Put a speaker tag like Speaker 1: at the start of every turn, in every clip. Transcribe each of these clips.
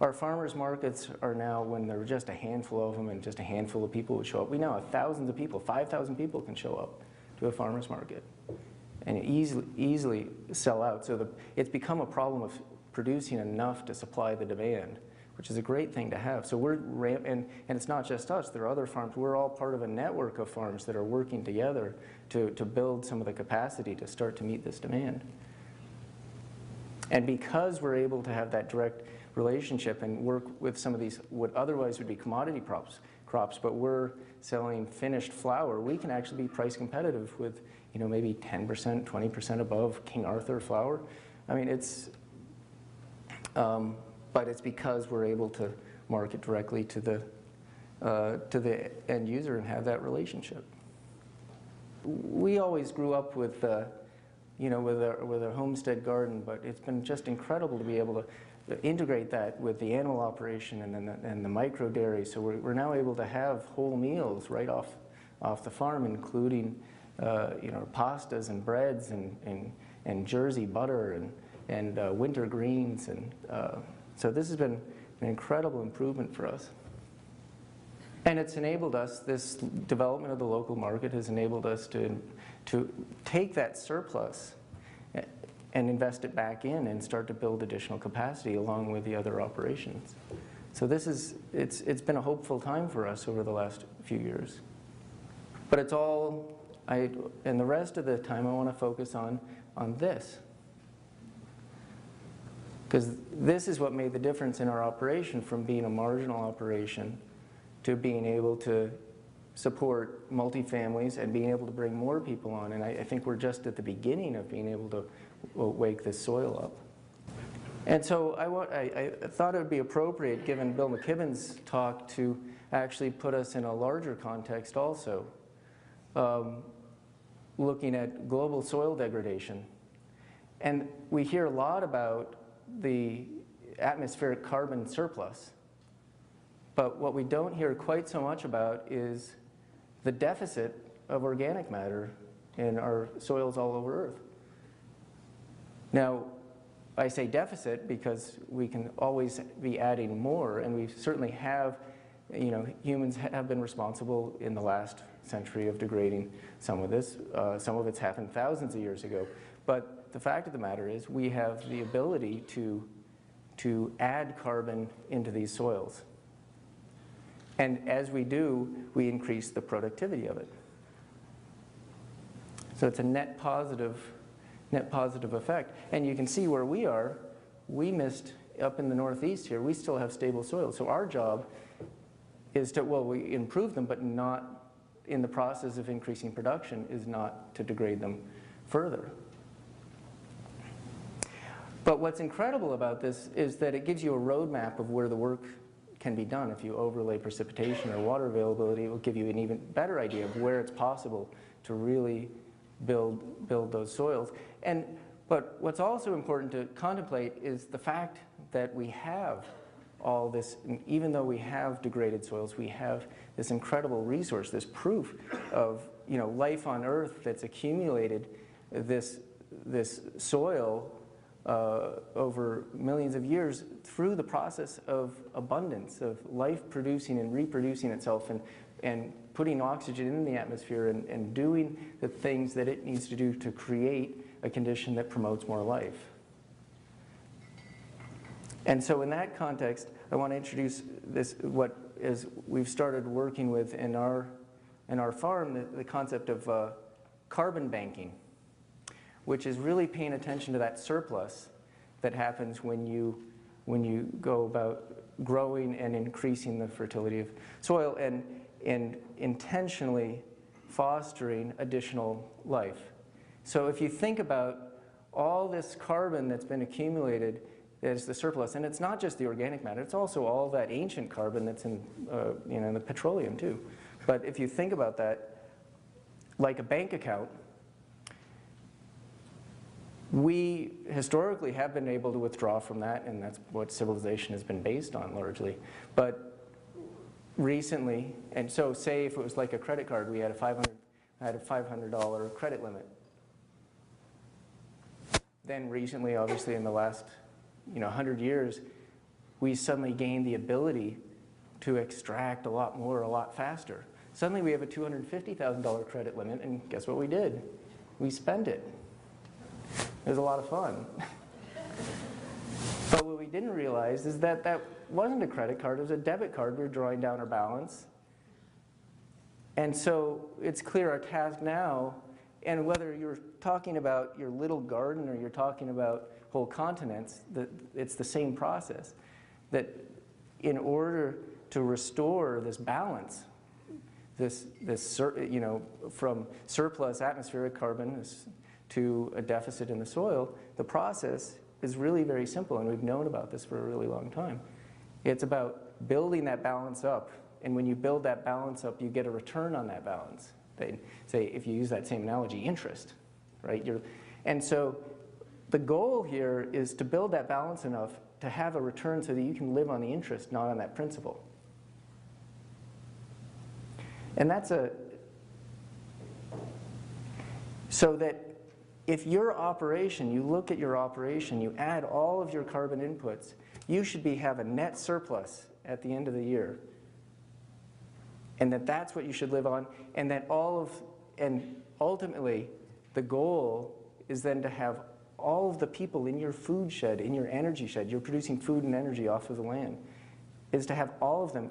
Speaker 1: Our farmers markets are now, when there are just a handful of them and just a handful of people would show up, we now have thousands of people, 5,000 people can show up to a farmers market and easily sell out. So it's become a problem of producing enough to supply the demand, which is a great thing to have. So and it's not just us, there are other farms. We're all part of a network of farms that are working together to build some of the capacity to start to meet this demand. And because we're able to have that direct relationship and work with some of these what otherwise would be commodity crops, but we're selling finished flour, we can actually be price competitive with, you know, maybe 10%, 20% above King Arthur flour. I mean, it's, but it's because we're able to market directly to the end user and have that relationship. We always grew up with, you know, with a homestead garden, but it's been just incredible to be able to integrate that with the animal operation and the micro dairy. So we're now able to have whole meals right off the farm, including you know, pastas and breads and Jersey butter and winter greens, and so this has been an incredible improvement for us. And it's enabled us, this development of the local market has enabled us to take that surplus and invest it back in and start to build additional capacity along with the other operations. So this is, it's been a hopeful time for us over the last few years. But it's all, and the rest of the time I want to focus on this. Because this is what made the difference in our operation from being a marginal operation to being able to support multi-families and being able to bring more people on. And I think we're just at the beginning of being able to wake this soil up. And so I thought it would be appropriate, given Bill McKibben's talk, to actually put us in a larger context also, looking at global soil degradation. And we hear a lot about the atmospheric carbon surplus, but what we don't hear quite so much about is the deficit of organic matter in our soils all over Earth. Now, I say deficit because we can always be adding more, and we certainly have, you know, humans have been responsible in the last century of degrading some of this. Some of it's happened thousands of years ago. But the fact of the matter is we have the ability to add carbon into these soils. And as we do, we increase the productivity of it. So it's a net positive effect. And you can see where we are. We missed, up in the Northeast here, we still have stable soils. So our job is to, well, we improve them, but not in the process of increasing production, is not to degrade them further. But what's incredible about this is that it gives you a roadmap of where the work can be done. If you overlay precipitation or water availability, it will give you an even better idea of where it's possible to really build those soils. But what's also important to contemplate is the fact that we have all this, even though we have degraded soils, we have this incredible resource, this proof of, you know, life on Earth that's accumulated this soil over millions of years through the process of abundance, of life producing and reproducing itself and putting oxygen in the atmosphere and doing the things that it needs to do to create a condition that promotes more life. And so in that context, I want to introduce this, what is we've started working with in our farm, the concept of carbon banking, which is really paying attention to that surplus that happens when you go about growing and increasing the fertility of soil and intentionally fostering additional life. So if you think about all this carbon that's been accumulated as the surplus, and it's not just the organic matter, it's also all that ancient carbon that's in you know, the petroleum too. But if you think about that, like a bank account, we historically have been able to withdraw from that, and that's what civilization has been based on largely. But recently, and so say if it was like a credit card, we had a $500 credit limit. Then recently, obviously in the last 100 years, we suddenly gain the ability to extract a lot more, a lot faster. Suddenly we have a $250,000 credit limit, and guess what we did? We spent it. It was a lot of fun. But what we didn't realize is that that wasn't a credit card, it was a debit card. We were drawing down our balance. And so it's clear our task now, and whether you're talking about your little garden or you're talking about whole continents, that it's the same process. That in order to restore this balance, from surplus atmospheric carbon to a deficit in the soil, the process is really very simple, and we've known about this for a really long time. It's about building that balance up, and when you build that balance up, you get a return on that balance. They say, if you use that same analogy, interest, right? And so the goal here is to build that balance enough to have a return so that you can live on the interest, not on that principal. And so that if your operation, you look at your operation, you add all of your carbon inputs, you should have a net surplus at the end of the year. And that's what you should live on, and and ultimately, the goal is then to have all of the people in your food shed, in your energy shed, you're producing food and energy off of the land, is to have all of them.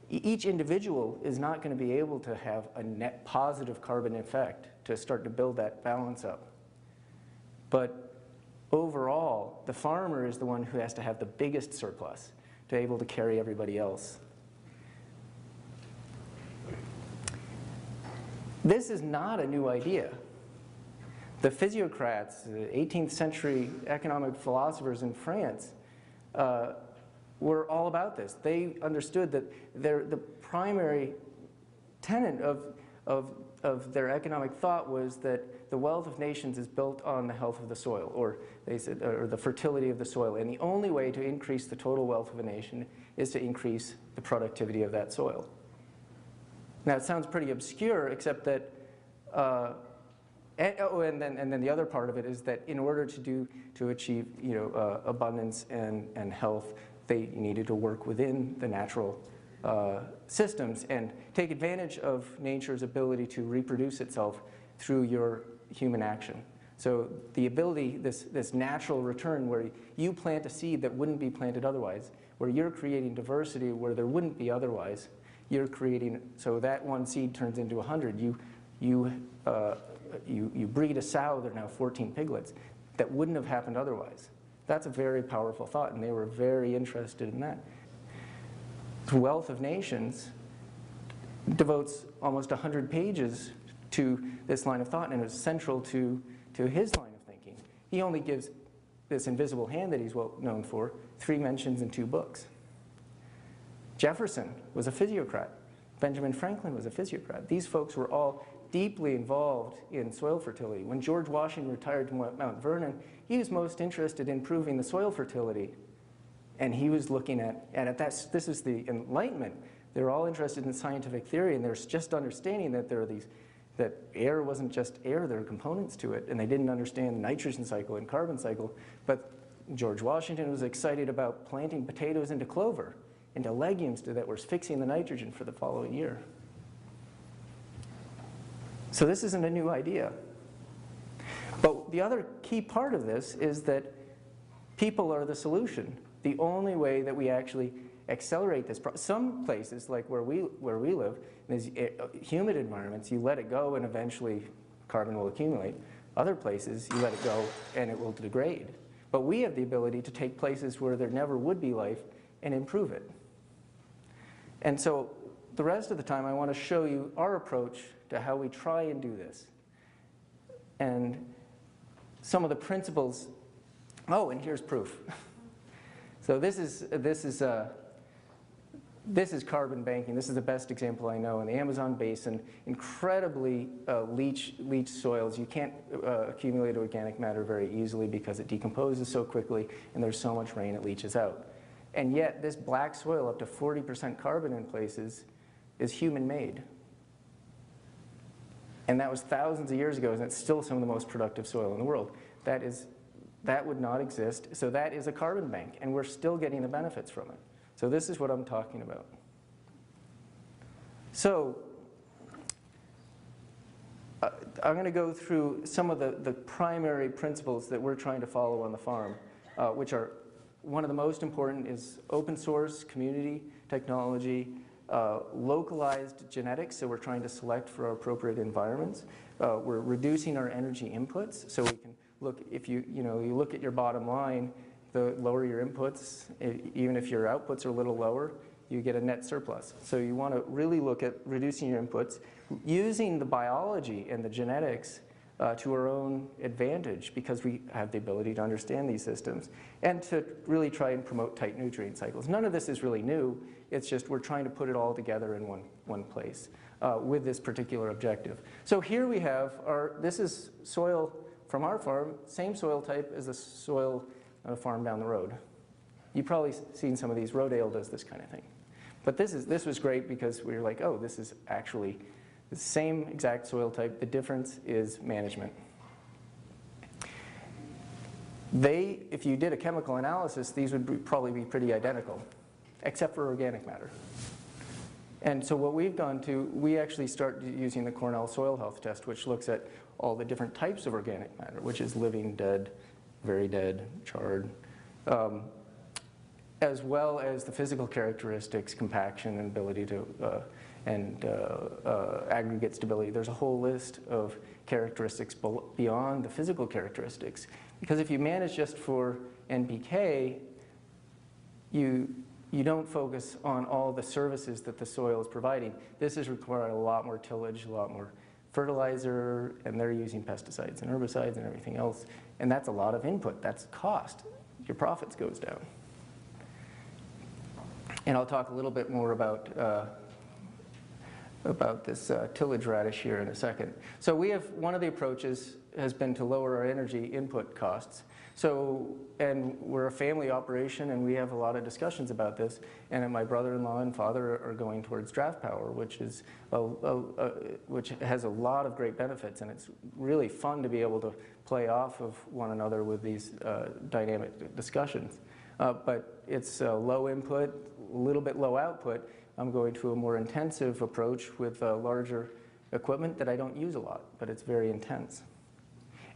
Speaker 1: Each individual is not going to be able to have a net positive carbon effect to start to build that balance up. But overall, the farmer is the one who has to have the biggest surplus to be able to carry everybody else. This is not a new idea. The physiocrats, the 18th century economic philosophers in France, were all about this. They understood that the primary tenet of their economic thought was that the wealth of nations is built on the health of the soil, or they said, or the fertility of the soil. And the only way to increase the total wealth of a nation is to increase the productivity of that soil. Now, it sounds pretty obscure, except that, and then the other part of it is that in order to achieve abundance and health, they needed to work within the natural systems and take advantage of nature's ability to reproduce itself through your human action. So the ability, this natural return where you plant a seed that wouldn't be planted otherwise, where you're creating diversity where there wouldn't be otherwise, you're creating, so that one seed turns into 100. You breed a sow, there are now 14 piglets. That wouldn't have happened otherwise. That's a very powerful thought, and they were very interested in that. The Wealth of Nations devotes almost 100 pages to this line of thought, and it's central to his line of thinking. He only gives this invisible hand that he's well known for 3 mentions in 2 books. Jefferson was a physiocrat. Benjamin Franklin was a physiocrat. These folks were all deeply involved in soil fertility. When George Washington retired to Mount Vernon, he was most interested in improving the soil fertility. And he was looking at this is the Enlightenment. They're all interested in scientific theory, and there's just understanding that there are that air wasn't just air, there are components to it, and they didn't understand the nitrogen cycle and carbon cycle. But George Washington was excited about planting potatoes into clover, into legumes that were fixing the nitrogen for the following year. So this isn't a new idea. But the other key part of this is that people are the solution. The only way that we actually accelerate this process. Some places, like where we live, in these humid environments, you let it go and eventually carbon will accumulate. Other places, you let it go and it will degrade. But we have the ability to take places where there never would be life and improve it. And so the rest of the time I want to show you our approach to how we try and do this. And some of the principles, oh, and here's proof. So this is carbon banking. This is the best example I know. In the Amazon basin, incredibly leached soils. You can't accumulate organic matter very easily because it decomposes so quickly, and there's so much rain it leaches out. And yet this black soil, up to 40% carbon in places, is human-made. And that was thousands of years ago, and it's still some of the most productive soil in the world. That is That would not exist. So that is a carbon bank, and we're still getting the benefits from it. So this is what I'm talking about. So I'm going to go through some of the primary principles that we're trying to follow on the farm, which are, one of the most important is open source, community, technology, localized genetics, so we're trying to select for our appropriate environments. We're reducing our energy inputs, so we can look, if you look at your bottom line, the lower your inputs, even if your outputs are a little lower, you get a net surplus. So you want to really look at reducing your inputs, using the biology and the genetics to our own advantage, because we have the ability to understand these systems, and to really try and promote tight nutrient cycles. None of this is really new. It's just we're trying to put it all together in one place with this particular objective. So here we have this is soil from our farm, same soil type as the soil on a farm down the road. You've probably seen some of these. Rodale does this kind of thing. But this was great because we were like, oh, this is actually the same exact soil type. The difference is management. If you did a chemical analysis, these would probably be pretty identical, except for organic matter. And so what we've done we actually start using the Cornell Soil Health Test, which looks at all the different types of organic matter, which is living, dead, very dead, charred, as well as the physical characteristics, compaction, and ability to, aggregate stability. There's a whole list of characteristics beyond the physical characteristics. Because if you manage just for NPK, you don't focus on all the services that the soil is providing. This is requiring a lot more tillage, a lot more fertilizer, and they're using pesticides and herbicides and everything else. And that's a lot of input. That's cost. Your profits goes down. And I'll talk a little bit more about this tillage radish here in a second. So one of the approaches has been to lower our energy input costs. And we're a family operation, and we have a lot of discussions about this. And my brother-in-law and father are going towards draft power, which has a lot of great benefits, and it's really fun to be able to play off of one another with these dynamic discussions. But it's low input, a little bit low output. I'm going to a more intensive approach with larger equipment that I don't use a lot, but it's very intense.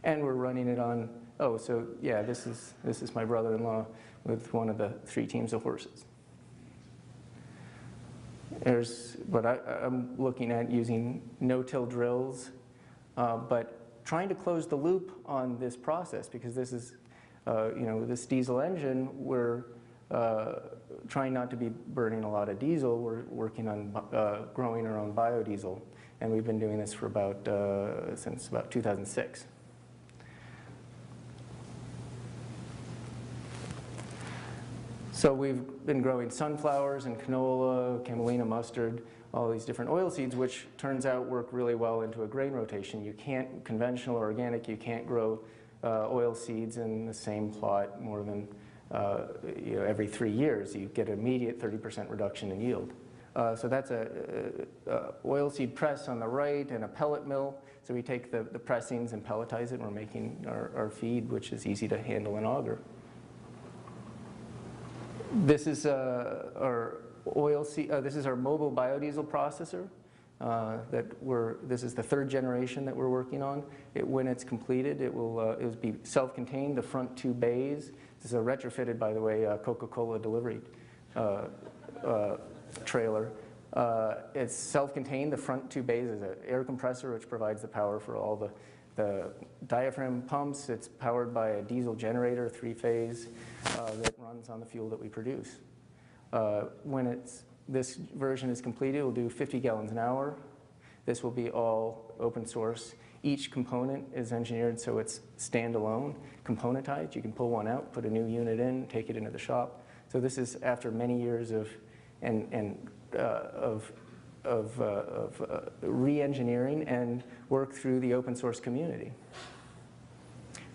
Speaker 1: And we're running it on, so yeah, this is my brother-in-law with one of the 3 teams of horses. But I'm looking at using no-till drills, but trying to close the loop on this process, because this is, this diesel engine, we're trying not to be burning a lot of diesel. We're working on growing our own biodiesel, and we've been doing this for since about 2006. So we've been growing sunflowers and canola, camelina, mustard, all these different oil seeds, which turns out work really well into a grain rotation. You can't, conventional or organic, you can't grow oil seeds in the same plot more than every 3 years. You get an immediate 30% reduction in yield. So that's a oilseed press on the right and a pellet mill. So we take the pressings and pelletize it, and we're making our feed, which is easy to handle and auger. This is our this is our mobile biodiesel processor. This is the 3rd generation that we're working on. When it's completed, it will be self-contained. The front 2 bays. This is a retrofitted, by the way, Coca-Cola delivery trailer. It's self-contained. The front 2 bays is an air compressor, which provides the power for all the diaphragm pumps. It's powered by a diesel generator, 3-phase, that runs on the fuel that we produce. When this version is completed, it will do 50 gallons an hour. This will be all open source. Each component is engineered so it's standalone, componentized. You can pull one out, put a new unit in, take it into the shop. So this is after many years of re-engineering and work through the open source community.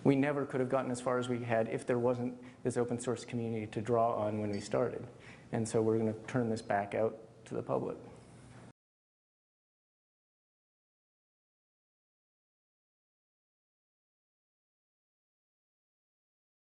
Speaker 1: We never could have gotten as far as we had if there wasn't this open source community to draw on when we started. And so we're going to turn this back out to the public.